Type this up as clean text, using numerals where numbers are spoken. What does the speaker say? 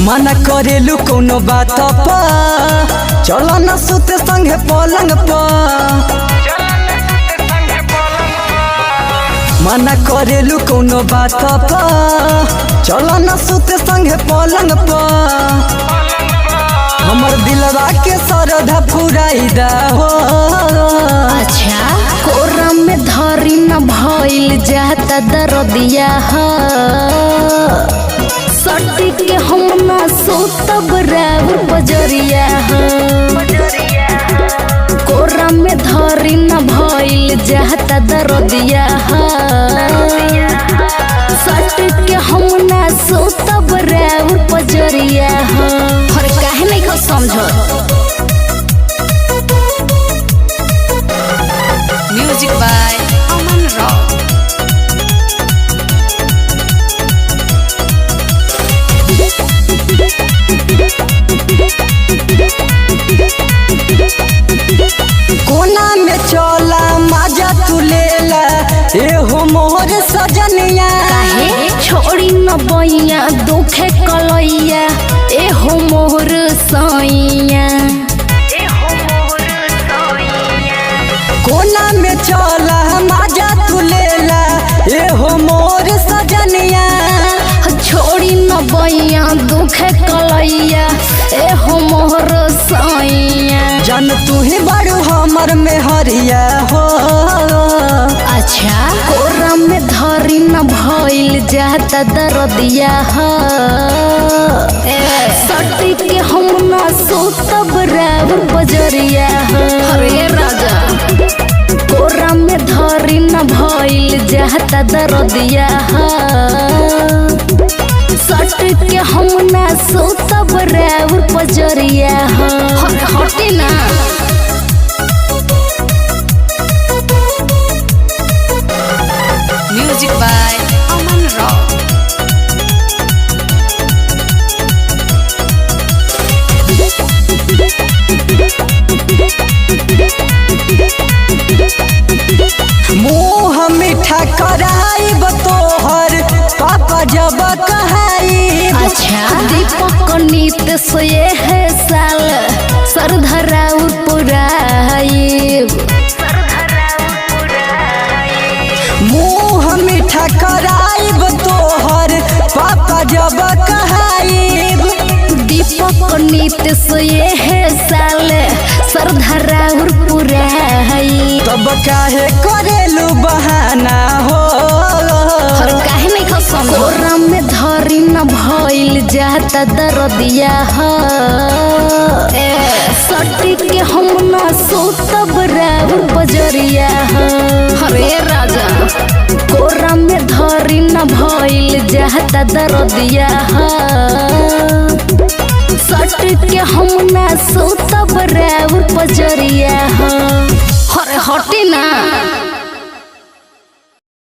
मना करेलू कोनो बात पा चलो न सुते संगे पलंग पा मना करेलू कोनो बात पा चलो न सुते संगे पलंग पा हमर दिलवा के सरधा पुराइदा हो। अच्छा कोरा में धरी न भइल जाता दरदिया ह सटी के हम ना सोतब राउर बजरिया ह कोरा में धरी न भइल जाता दरदिया ह सटी के हम ना सोतब राउर बजरिया ह। हर काहे नहीं को समझ Music by Aman Rock. कोना में चला मजा तू लेला एहो मोर सजनिया काहे छोड़ी न बैया दुखे कलैया एहो मोर सैया। कोना में चला मजा तू लेला एहो मोर सजनिया छोड़ी न बैया दुखे कलैया एहो मोर सैया। जन तू ही बड़ू हमर में हरिया हो। अच्छा कोरा में धरी न भइल जाता दरदिया ह सटी के हम ना सोतब राउर बजरिया ह। अरे राजा कोरा में धरी न भइल जाता दरदिया ह सट के हम ना सोतब राउर बजरिया ह। हटे ना Music by Aman Rock. मुँह मीठा कराइब तोहर पापा जब कहाई। अच्छा दीपक नीत सोए है साल सरधराउर पुराइब। मुँह मीठा कराइब तोहर पापा जब कहाइब। दीपक नीत सोए है साल सरधराउर पुराइब। तब काहे करेलू बहाना हो। हर काहे नहीं खसम कोरा में धरी न भइल जाता दरदिया ह सटी के हम ना सोतब राउर बजरिया ह। अरे राजा कोरा में धरी न भइल जाता दरदिया ह सटी के हम ना सोतब राउर बजरिया ह। अरे हटे ना।